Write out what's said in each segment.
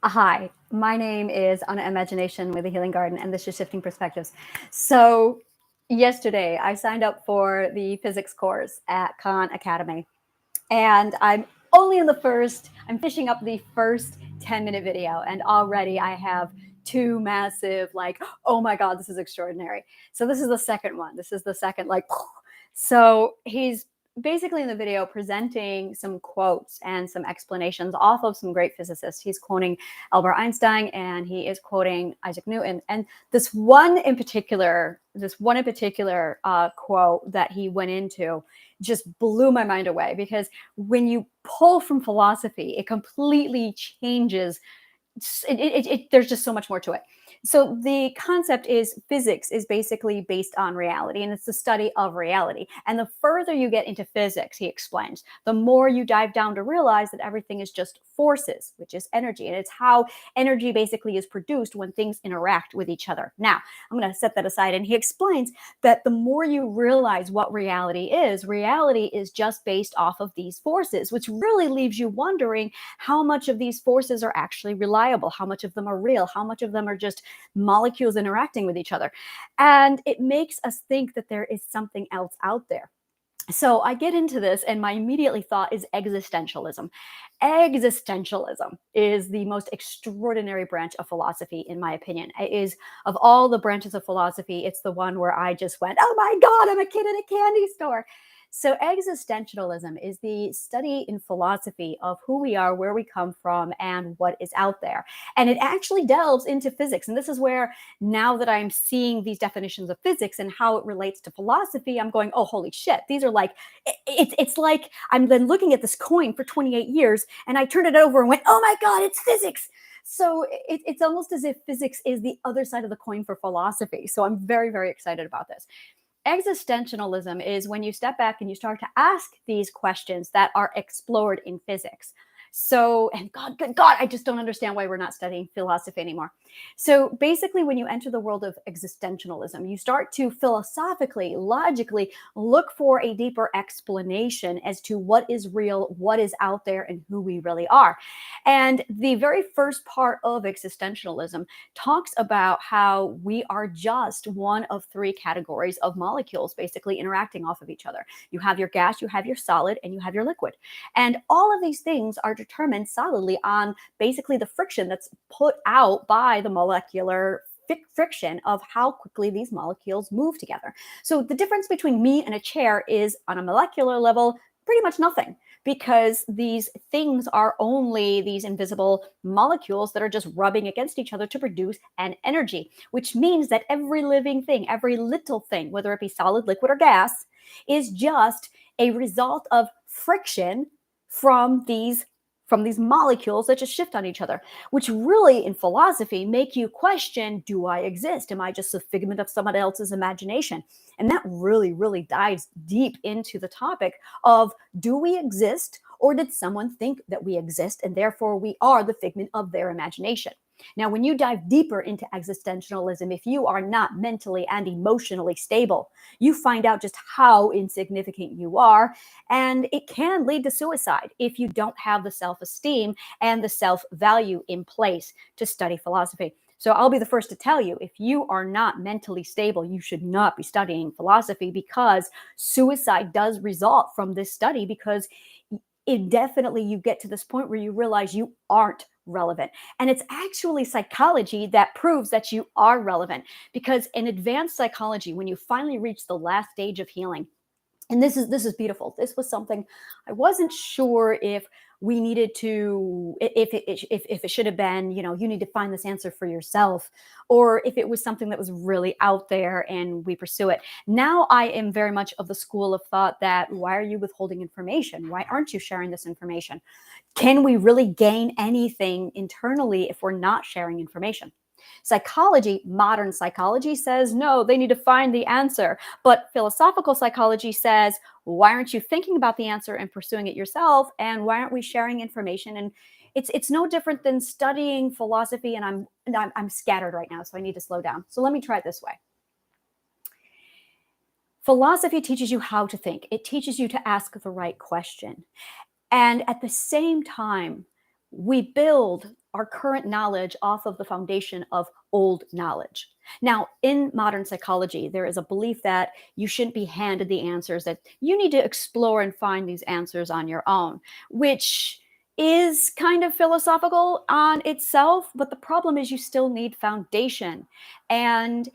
Hi, my name is Anna Imagination with the Healing Garden, and this is Shifting Perspectives. So, yesterday I signed up for the physics course at Khan Academy, and I'm finishing up the first 10-minute video, and already I have two massive, like, oh my God, this is extraordinary. So, this is the second one. This is the second, like, so he's basically in the video presenting some quotes and some explanations off of some great physicists. He's quoting Albert Einstein and he is quoting Isaac Newton. And this one in particular quote that he went into just blew my mind away, because when you pull from philosophy, it completely changes. There's just so much more to it. So the concept is physics is basically based on reality, and it's the study of reality. And the further you get into physics, he explains, the more you dive down to realize that everything is just forces, which is energy. And it's how energy basically is produced when things interact with each other. Now, I'm going to set that aside. And he explains that the more you realize what reality is just based off of these forces, which really leaves you wondering how much of these forces are actually reliable, how much of them are real, how much of them are just molecules interacting with each other. And it makes us think that there is something else out there. So I get into this, and my immediately thought is existentialism. Existentialism is the most extraordinary branch of philosophy, in my opinion. It is, of all the branches of philosophy, it's the one where I just went, oh my God, I'm a kid in a candy store. So existentialism is the study in philosophy of who we are, where we come from, and what is out there. And it actually delves into physics. And this is where, now that I'm seeing these definitions of physics and how it relates to philosophy, I'm going, oh, holy shit. These are like, it's like I've been looking at this coin for 28 years and I turned it over and went, oh my God, it's physics. So it's almost as if physics is the other side of the coin for philosophy. So I'm very, very excited about this. Existentialism is when you step back and you start to ask these questions that are explored in physics. So, and God, good God, I just don't understand why we're not studying philosophy anymore. So basically, when you enter the world of existentialism, you start to philosophically, logically look for a deeper explanation as to what is real, what is out there, and who we really are. And the very first part of existentialism talks about how we are just one of three categories of molecules basically interacting off of each other. You have your gas, you have your solid, and you have your liquid. And all of these things are determined solidly on basically the friction that's put out by the molecular friction of how quickly these molecules move together. So the difference between me and a chair is, on a molecular level, pretty much nothing, because these things are only these invisible molecules that are just rubbing against each other to produce an energy, which means that every living thing, every little thing, whether it be solid, liquid, or gas, is just a result of friction from these molecules that just shift on each other, which really in philosophy make you question, do I exist? Am I just a figment of someone else's imagination? And that really, really dives deep into the topic of, do we exist, or did someone think that we exist and therefore we are the figment of their imagination? Now, when you dive deeper into existentialism, if you are not mentally and emotionally stable, you find out just how insignificant you are, and it can lead to suicide if you don't have the self-esteem and the self-value in place to study philosophy. So I'll be the first to tell you, if you are not mentally stable, you should not be studying philosophy, because suicide does result from this study, because indefinitely you get to this point where you realize you aren't relevant. And it's actually psychology that proves that you are relevant, because in advanced psychology, when you finally reach the last stage of healing, and this is beautiful. This was something I wasn't sure if we needed to, if it should have been, you need to find this answer for yourself, or if it was something that was really out there and we pursue it. Now I am very much of the school of thought that, why are you withholding information? Why aren't you sharing this information? Can we really gain anything internally if we're not sharing information? Psychology, modern psychology, says no, they need to find the answer. But philosophical psychology says, why aren't you thinking about the answer and pursuing it yourself? And why aren't we sharing information? And it's no different than studying philosophy. And I'm scattered right now, so I need to slow down. So let me try it this way. Philosophy teaches you how to think. It teaches you to ask the right question. And at the same time, we build our current knowledge off of the foundation of old knowledge. Now, in modern psychology, there is a belief that you shouldn't be handed the answers, that you need to explore and find these answers on your own, which is kind of philosophical on itself, but the problem is you still need foundation. And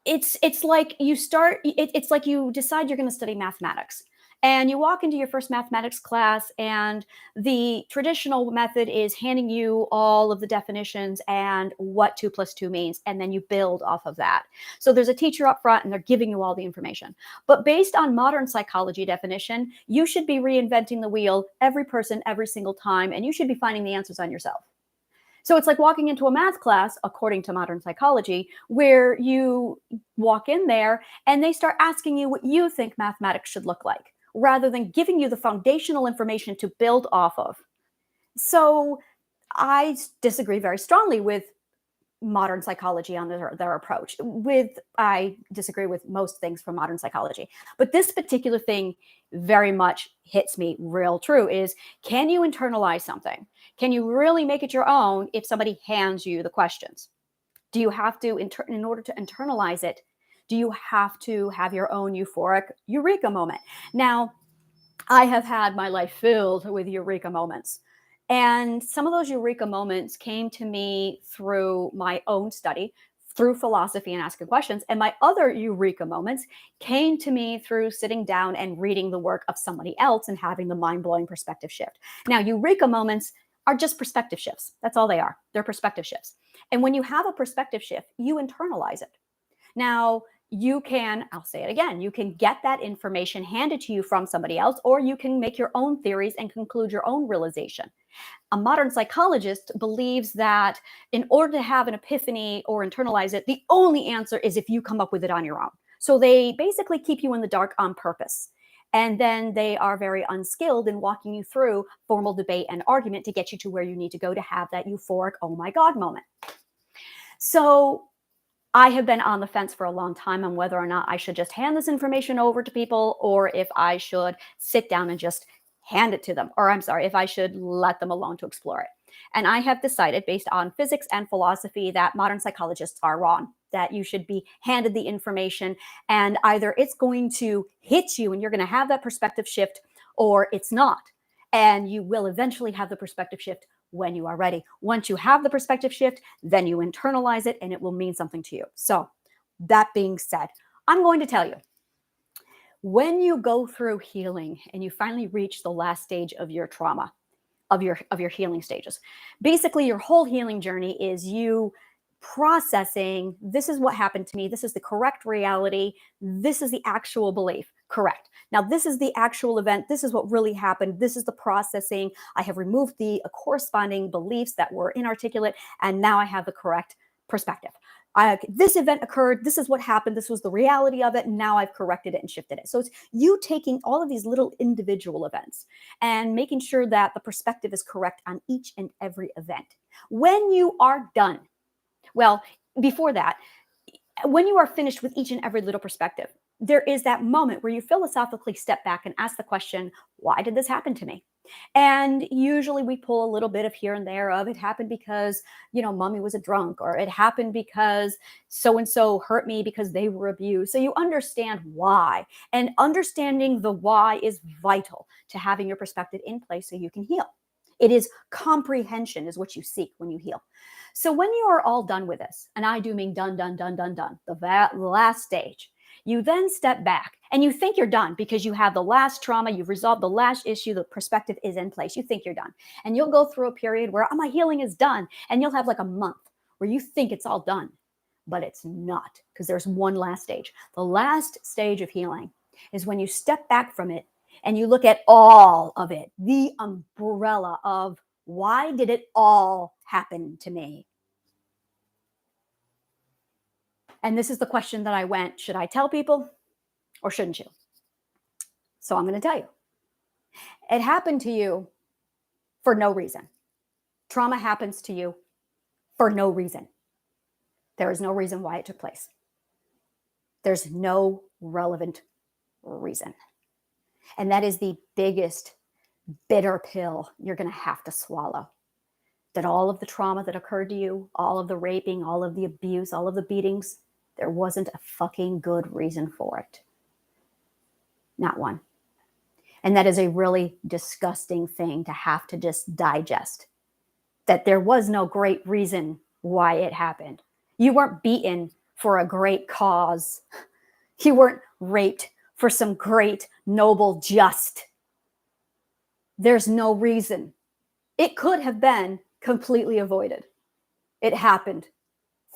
it's like you start it's like you decide you're going to study mathematics, and you walk into your first mathematics class, and the traditional method is handing you all of the definitions and what 2 plus 2 means, and then you build off of that. So there's a teacher up front and they're giving you all the information, but based on modern psychology definition, you should be reinventing the wheel every person every single time, and you should be finding the answers on yourself. So it's like walking into a math class, according to modern psychology, where you walk in there and they start asking you what you think mathematics should look like, rather than giving you the foundational information to build off of. So I disagree very strongly with modern psychology on their approach. I disagree with most things from modern psychology, but this particular thing very much hits me real true is, can you internalize something? Can you really make it your own if somebody hands you the questions? Do you have to in order to internalize it, do you have to have your own euphoric eureka moment? Now, I have had my life filled with eureka moments. And some of those eureka moments came to me through my own study, through philosophy and asking questions. And my other eureka moments came to me through sitting down and reading the work of somebody else and having the mind blowing perspective shift. Now, eureka moments are just perspective shifts. That's all they are. They're perspective shifts. And when you have a perspective shift, you internalize it. Now, you can, I'll say it again, you can get that information handed to you from somebody else, or you can make your own theories and conclude your own realization. A modern psychologist believes that in order to have an epiphany or internalize it, the only answer is if you come up with it on your own. So they basically keep you in the dark on purpose. And then they are very unskilled in walking you through formal debate and argument to get you to where you need to go to have that euphoric, oh my God moment. So I have been on the fence for a long time on whether or not I should just hand this information over to people, or if I should sit down and just hand it to them, or I'm sorry, if I should let them alone to explore it. And I have decided, based on physics and philosophy, that modern psychologists are wrong, that you should be handed the information, and either it's going to hit you and you're going to have that perspective shift, or it's not. And you will eventually have the perspective shift when you are ready. Once you have the perspective shift, then you internalize it and it will mean something to you. So, that being said, I'm going to tell you, when you go through healing and you finally reach the last stage of your trauma, of your healing stages, basically your whole healing journey is you processing, this is what happened to me, this is the correct reality, this is the actual belief, correct. Now, this is the actual event, this is what really happened, this is the processing. I have removed the corresponding beliefs that were inarticulate, and now I have the correct perspective. This event occurred, this is what happened, this was the reality of it, and now I've corrected it and shifted it. So it's you taking all of these little individual events and making sure that the perspective is correct on each and every event. When you are done, well, before that, when you are finished with each and every little perspective, there is that moment where you philosophically step back and ask the question, why did this happen to me? And usually we pull a little bit of here and there of, it happened because, mommy was a drunk, or it happened because so-and-so hurt me because they were abused. So you understand why, and understanding the why is vital to having your perspective in place so you can heal. It is comprehension is what you seek when you heal. So when you are all done with this, and I do mean done, the last stage, you then step back and you think you're done because you have the last trauma, you've resolved the last issue, the perspective is in place. You think you're done. And you'll go through a period where my healing is done. And you'll have like a month where you think it's all done, but it's not, because there's one last stage. The last stage of healing is when you step back from it and you look at all of it, the umbrella of, why did it all happen to me? And this is the question that I went, should I tell people or shouldn't you? So I'm going to tell you. It happened to you for no reason. Trauma happens to you for no reason. There is no reason why it took place. There's no relevant reason. And that is the biggest bitter pill you're going to have to swallow. that all of the trauma that occurred to you, all of the raping, all of the abuse, all of the beatings, there wasn't a fucking good reason for it. Not one. And that is a really disgusting thing to have to just digest. That there was no great reason why it happened. You weren't beaten for a great cause. You weren't raped for some great, noble, just. There's no reason. It could have been completely avoided. It happened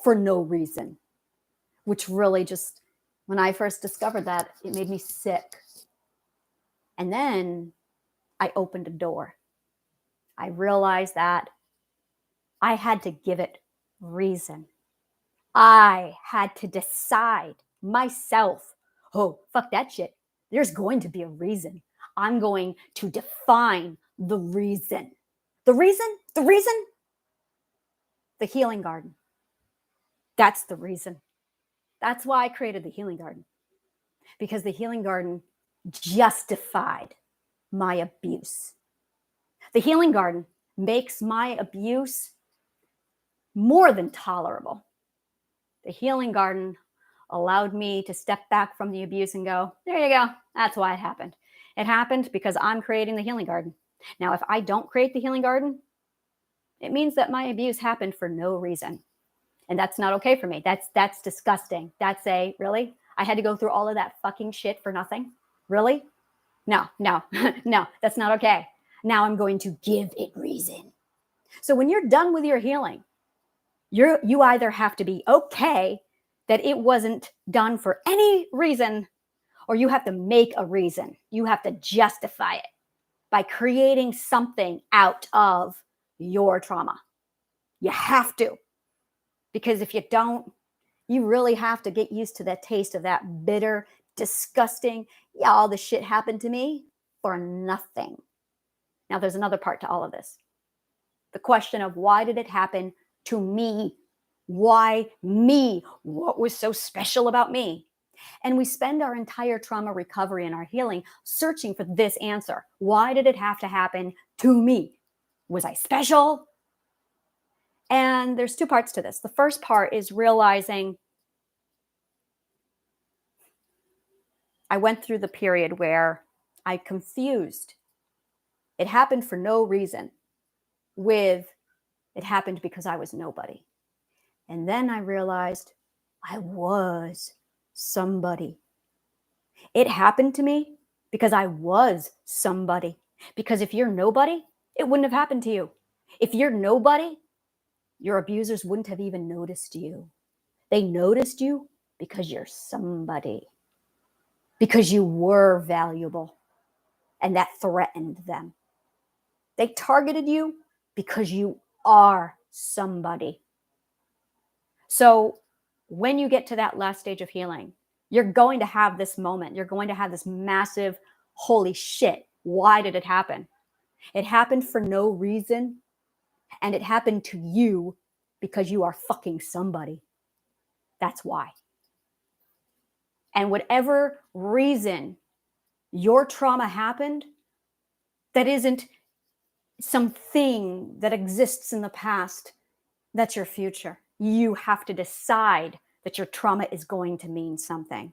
for no reason, which really just, when I first discovered that, it made me sick. And then I opened a door. I realized that I had to give it reason. I had to decide myself, oh, fuck that shit. There's going to be a reason. I'm going to define the reason. The reason, the healing garden. That's the reason. That's why I created the healing garden. Because the healing garden justified my abuse. The healing garden makes my abuse more than tolerable. The healing garden allowed me to step back from the abuse and go, there you go. That's why it happened. It happened because I'm creating the healing garden. Now, if I don't create the healing garden, it means that my abuse happened for no reason. And that's not okay for me. That's disgusting. That's really? I had to go through all of that fucking shit for nothing? Really? No, no, that's not okay. Now I'm going to give it reason. So when you're done with your healing, you either have to be okay that it wasn't done for any reason, or you have to make a reason. You have to justify it by creating something out of your trauma. You have to. Because if you don't, you really have to get used to that taste of that bitter, disgusting, yeah, all this shit happened to me for nothing. Now, there's another part to all of this. The question of why did it happen to me? Why me? What was so special about me? And we spend our entire trauma recovery and our healing searching for this answer. Why did it have to happen to me? Was I special? And there's two parts to this. The first part is realizing I went through the period where I confused it happened for no reason with it happened because I was nobody. And then I realized I was somebody. It happened to me because I was somebody. Because if you're nobody, it wouldn't have happened to you. If you're nobody, your abusers wouldn't have even noticed you. They noticed you because you're somebody. Because you were valuable. And that threatened them. They targeted you because you are somebody. So when you get to that last stage of healing, you're going to have this moment. You're going to have this massive, holy shit, why did it happen? It happened for no reason. And it happened to you because you are fucking somebody. That's why. And whatever reason your trauma happened, that isn't something that exists in the past. That's your future. You have to decide that your trauma is going to mean something.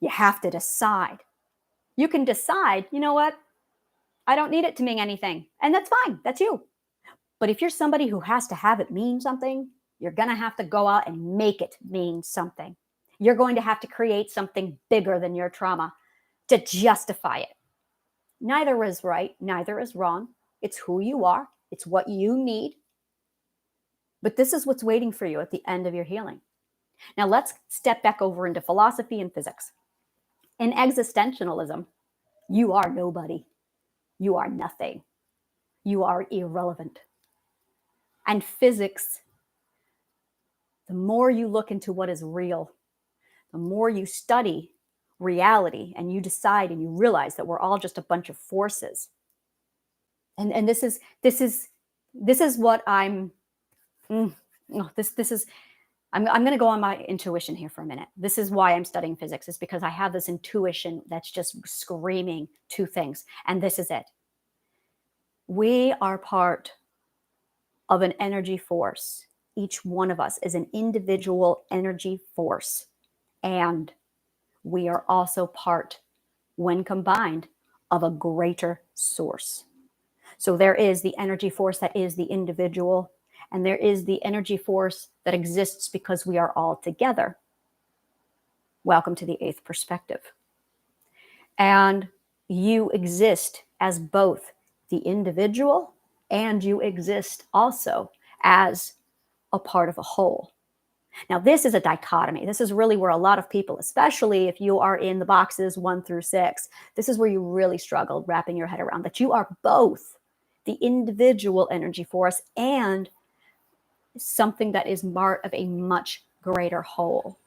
You have to decide. You can decide, you know what? I don't need it to mean anything. And that's fine. That's you. But if you're somebody who has to have it mean something, you're going to have to go out and make it mean something. You're going to have to create something bigger than your trauma to justify it. Neither is right. Neither is wrong. It's who you are. It's what you need. But this is what's waiting for you at the end of your healing. Now let's step back over into philosophy and physics. In existentialism, you are nobody. You are nothing. You are irrelevant. And physics, the more you look into what is real, the more you study reality and you decide and you realize that we're all just a bunch of forces. And this is what I'm going to go on my intuition here for a minute. This is why I'm studying physics, is because I have this intuition that's just screaming two things. And this is it. We are part of an energy force. Each one of us is an individual energy force. And we are also part, when combined, of a greater source. So there is the energy force that is the individual, and there is the energy force that exists because we are all together. Welcome to the eighth perspective. And you exist as both the individual and you exist also as a part of a whole. Now, this is a dichotomy. This is really where a lot of people, especially if you are in the boxes 1 through 6, this is where you really struggled wrapping your head around that you are both the individual energy force and something that is part of a much greater whole.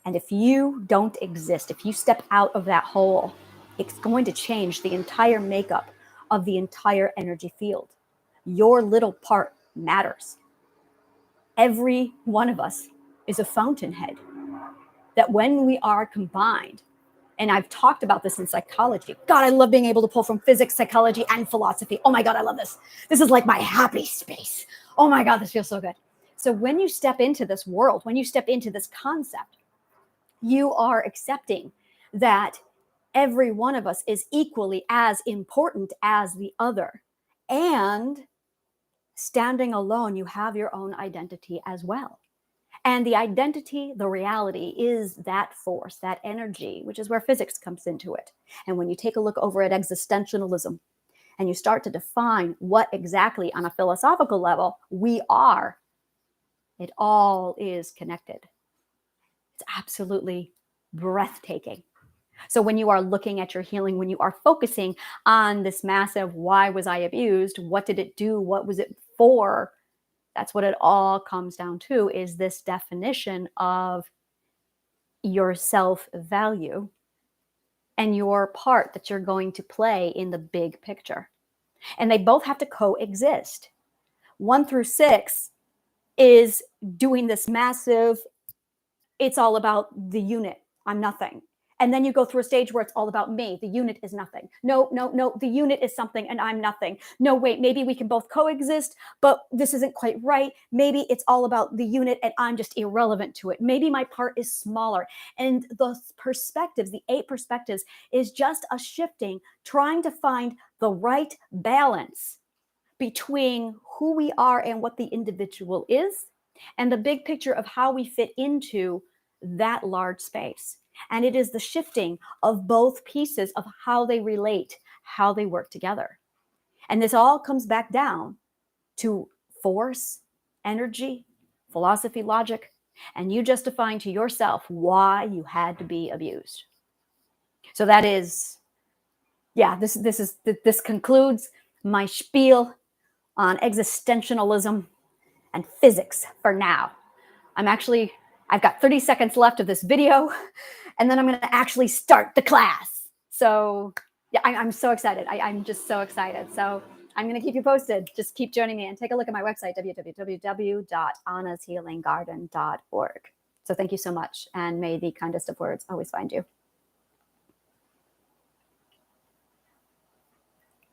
And if you don't exist, if you step out of that whole, it's going to change the entire makeup of the entire energy field. Your little part matters. Every one of us is a fountainhead that when we are combined, and I've talked about this in psychology. God, I love being able to pull from physics, psychology, and philosophy. Oh my God, I love this. This is like my happy space. Oh my God, this feels so good. So when you step into this world, when you step into this concept, you are accepting that every one of us is equally as important as the other. And standing alone, you have your own identity as well. And the identity, the reality is that force, that energy, which is where physics comes into it. And when you take a look over at existentialism and you start to define what exactly on a philosophical level we are, it all is connected. It's absolutely breathtaking. So when you are looking at your healing, when you are focusing on this massive, why was I abused? What did it do? What was it for? That's what it all comes down to, is this definition of your self-value and your part that you're going to play in the big picture. And they both have to coexist. 1 through 6 is doing this massive, it's all about the unit. I'm nothing. And then you go through a stage where it's all about me. The unit is nothing. No, no, no. The unit is something and I'm nothing. No, wait, maybe we can both coexist, but this isn't quite right. Maybe it's all about the unit and I'm just irrelevant to it. Maybe my part is smaller. And the perspectives, the 8 perspectives, is just a shifting, trying to find the right balance between who we are and what the individual is, and the big picture of how we fit into that large space. And it is the shifting of both pieces of how they relate, how they work together. And this all comes back down to force, energy, philosophy, logic, and you justifying to yourself why you had to be abused. So that is, yeah, this concludes my spiel on existentialism and physics for now. I've got 30 seconds left of this video, and then I'm going to actually start the class. So yeah, I'm so excited. I'm just so excited. So I'm going to keep you posted. Just keep joining me and take a look at my website, www.annashealinggarden.org. So thank you so much, and may the kindest of words always find you.